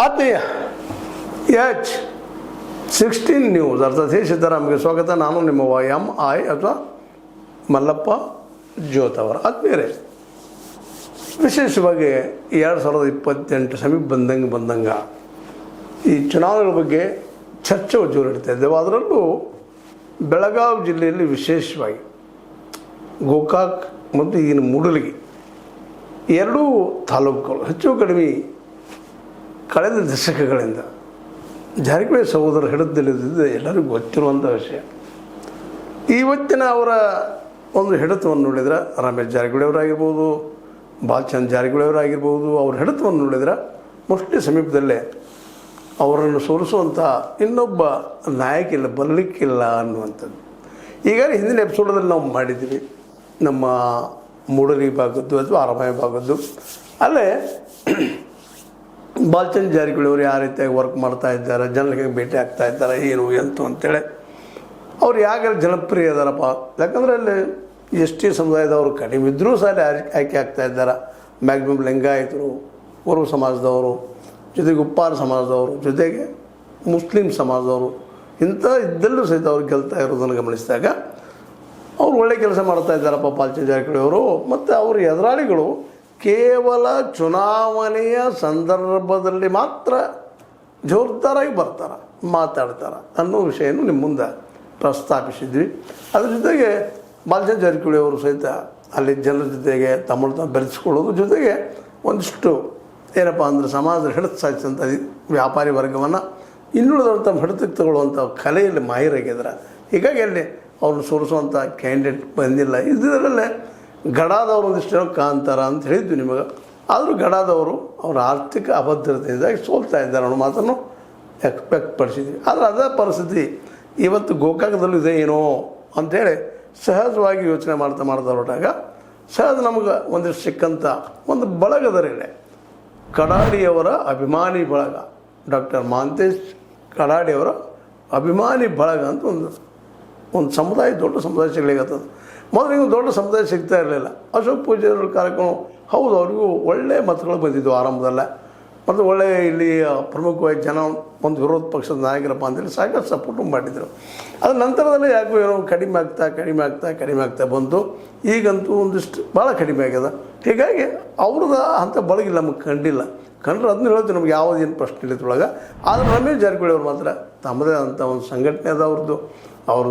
ಆತ್ಮೀಯ H16 news ಅರ್ಥಾತ್ ಸಿದ್ದರಾಮಯ್ಯ ಸ್ವಾಗತ. ನಾನು ನಿಮ್ಮ MI ಅಥವಾ ಮಲ್ಲಪ್ಪ ಜೋತ್ ಅವರ ಆತ್ಮೀಯರೇ, ವಿಶೇಷವಾಗಿ 2028 ಸಮೀಪ ಬಂದಂಗೆ ಈ ಚುನಾವಣೆಗಳ ಬಗ್ಗೆ ಚರ್ಚೆ ಜೋರಿಡ್ತಾ ಇದ್ದೇವೆ. ಅದರಲ್ಲೂ ಬೆಳಗಾವಿ ಜಿಲ್ಲೆಯಲ್ಲಿ ವಿಶೇಷವಾಗಿ ಗೋಕಾಕ್ ಮತ್ತು ಈಗಿನ ಮೂಡಲಗಿ ಎರಡೂ ತಾಲೂಕುಗಳು ಹೆಚ್ಚು ಕಡಿಮೆ ಕಳೆದ ದಶಕಗಳಿಂದ ಜಾರಕಿಹೊಳಿ ಸಹೋದರ ಹಿಡಿತದಲ್ಲಿದ್ದ ಎಲ್ಲರಿಗೂ ಗೊತ್ತಿರುವಂಥ ವಿಷಯ. ಇವತ್ತಿನ ಅವರ ಒಂದು ಹಿಡಿತವನ್ನು ನೋಡಿದ್ರೆ ರಮೇಶ್ ಜಾರಕಿಹೊಳಿ ಅವರಾಗಿರ್ಬೋದು, ಬಾಲಚಂದ್ರ ಜಾರಕಿಹೊಳಿ ಅವರಾಗಿರ್ಬೋದು, ಅವ್ರ ಹಿಡಿತವನ್ನು ನೋಡಿದ್ರೆ ಮೋಸ್ಟ್ಲಿ ಸಮೀಪದಲ್ಲೇ ಅವರನ್ನು ಸೋಲಿಸುವಂಥ ಇನ್ನೊಬ್ಬ ನಾಯಕಿಲ್ಲ, ಬರಲಿಕ್ಕಿಲ್ಲ ಅನ್ನುವಂಥದ್ದು. ಈಗಾಗಲೇ ಹಿಂದಿನ ಎಪಿಸೋಡಲ್ಲಿ ನಾವು ಮಾಡಿದ್ದೀವಿ, ನಮ್ಮ ಮೂಡಲಗಿ ಭಾಗದ್ದು ಅಥವಾ ಆರಮಾಯ ಭಾಗದ್ದು. ಅಲ್ಲೇ ಬಾಲಚಂದ್ರ ಜಾರಕಿಹೊಳಿ ಅವರು ಯಾವ ರೀತಿಯಾಗಿ ವರ್ಕ್ ಮಾಡ್ತಾ ಇದ್ದಾರೆ, ಜನರಿಗೆ ಭೇಟಿ ಆಗ್ತಾ ಇದ್ದಾರೆ, ಏನು ಎಂತು ಅಂತೇಳಿ ಅವ್ರು ಯಾಕೆ ಜನಪ್ರಿಯ ಇದ್ದಾರಪ್ಪ. ಯಾಕಂದರೆ ಅಲ್ಲಿ ST ಸಮುದಾಯದವರು ಕಡಿಮೆ ಇದ್ದರೂ ಸಹ ಆಯ್ಕೆ ಆಗ್ತಾ ಇದ್ದಾರೆ. ಮ್ಯಾಕ್ಸಿಮಮ್ ಲಿಂಗಾಯತರು, ಪೂರ್ವ ಸಮಾಜದವರು, ಜೊತೆಗೆ ಉಪ್ಪಾರ ಸಮಾಜದವರು, ಜೊತೆಗೆ ಮುಸ್ಲಿಂ ಸಮಾಜದವರು, ಇಂಥ ಇದ್ದಲ್ಲೂ ಸಹಿತ ಅವ್ರು ಗೆಲ್ತಾ ಇರೋದನ್ನು ಗಮನಿಸಿದಾಗ ಅವ್ರು ಒಳ್ಳೆ ಕೆಲಸ ಮಾಡ್ತಾ ಇದ್ದಾರಪ್ಪ ಬಾಲಚಂದ್ರ ಜಾರಕಿಹೊಳಿ ಅವರು. ಮತ್ತು ಅವ್ರ ಎದುರಾಳಿಗಳು ಕೇವಲ ಚುನಾವಣೆಯ ಸಂದರ್ಭದಲ್ಲಿ ಮಾತ್ರ ಜೋರ್ದಾರಾಗಿ ಬರ್ತಾರೆ, ಮಾತಾಡ್ತಾರೆ ಅನ್ನೋ ವಿಷಯನೂ ನಿಮ್ಮ ಮುಂದೆ ಪ್ರಸ್ತಾಪಿಸಿದ್ವಿ. ಅದ್ರ ಜೊತೆಗೆ ಬಾಲಚಂದ್ರ ಜಾರಕಿಹೊಳಿ ಅವರು ಸಹಿತ ಅಲ್ಲಿ ಜನರ ಜೊತೆಗೆ ತಮ್ಮನ್ನು ತಾವು ಬೆರೆಸ್ಕೊಳ್ಳೋದು, ಜೊತೆಗೆ ಒಂದಿಷ್ಟು ಏನಪ್ಪ ಅಂದರೆ ಸಮಾಜದ ಹಿಡಿತ ಸಾಧಿಸಿದಂಥ ವ್ಯಾಪಾರಿ ವರ್ಗವನ್ನು ಇನ್ನುಳಿದಂಥ ತಮ್ಮ ಹಿಡಿತಕ್ಕೆ ತಗೊಳ್ಳುವಂಥ ಕಲೆಯಲ್ಲಿ ಮಾಹಿರಾಗಿದ್ದಾರೆ. ಹೀಗಾಗಿ ಅಲ್ಲಿ ಅವ್ರನ್ನ ಸೋಲಿಸುವಂಥ ಕ್ಯಾಂಡಿಡೇಟ್ ಬಂದಿಲ್ಲ. ಇದರಲ್ಲೇ ಗಡಾದವರು ಒಂದಿಷ್ಟು ಕಾಂತಾರ ಅಂತ ಹೇಳಿದ್ವಿ ನಿಮಗೆ. ಆದರೂ ಗಡಾದವರು ಅವರ ಆರ್ಥಿಕ ಅಭದ್ರತೆಯಿಂದಾಗಿ ಸೋಲ್ತಾ ಇದ್ದಾರೆ ಅನ್ನೋ ಮಾತನ್ನು ವ್ಯಕ್ತಪಡಿಸಿದ್ವಿ. ಆದರೆ ಅದೇ ಪರಿಸ್ಥಿತಿ ಇವತ್ತು ಗೋಕಾಕದಲ್ಲೂ ಇದೆ ಏನೋ ಅಂಥೇಳಿ ಸಹಜವಾಗಿ ಯೋಚನೆ ಮಾಡ್ತಾ ಹೊರಟಾಗ ಸಹಜ ನಮಗೆ ಒಂದಿಷ್ಟು ಸಿಕ್ಕಂಥ ಒಂದು ಬಳಗದರಿದೆ. ಕಡಾಡಿಯವರ ಅಭಿಮಾನಿ ಬಳಗ, ಡಾಕ್ಟರ್ ಮಹಾಂತೇಶ್ ಕಡಾಡಿಯವರ ಅಭಿಮಾನಿ ಬಳಗ ಅಂತ ಒಂದು ಸಮುದಾಯ, ದೊಡ್ಡ ಸಮುದಾಯ ಸಿಗಲಿಕ್ಕತ್ತದ. ಮೊದಲಿಗೆ ದೊಡ್ಡ ಸಮುದಾಯ ಸಿಗ್ತಾ ಇರಲಿಲ್ಲ. ಅಶೋಕ್ ಪೂಜಾರಿ ಕಾರ್ಯಕ್ರಮ ಹೌದು, ಅವರಿಗೂ ಒಳ್ಳೆಯ ಮತಗಳು ಬಂದಿದ್ದವು ಆರಂಭದಲ್ಲೇ. ಮತ್ತು ಒಳ್ಳೆಯ ಇಲ್ಲಿ ಪ್ರಮುಖವಾಗಿ ಜನ ಒಂದು ವಿರೋಧ ಪಕ್ಷದ ನಾಯಕರಪ್ಪ ಅಂತೇಳಿ ಸಾಕಷ್ಟು ಸಪೋರ್ಟು ಮಾಡಿದರು. ಅದ್ರ ನಂತರದಲ್ಲೇ ಯಾಕೋ ಏನೋ ಕಡಿಮೆ ಆಗ್ತಾ ಬಂತು. ಈಗಂತೂ ಒಂದಿಷ್ಟು ಭಾಳ ಕಡಿಮೆ ಆಗ್ಯದ. ಹೀಗಾಗಿ ಅವ್ರದ್ದು ಅಂಥ ಬಳಗಿ ನಮಗೆ ಕಂಡಿಲ್ಲ. ಕಂಡ್ರೆ ಅದನ್ನ ಹೇಳ್ತೀವಿ, ನಮ್ಗೆ ಯಾವುದೇನು ಪ್ರಶ್ನೆ ಇಲ್ಲದ್ರೊಳಗೆ. ಆದರೆ ರಮೇಶ್ ಜಾರಕಿಹೊಳಿ ಅವ್ರು ಮಾತ್ರ ತಮ್ಮದೇ ಅಂತ ಒಂದು ಸಂಘಟನೆ ಅದ ಅವ್ರದ್ದು ಒಂದು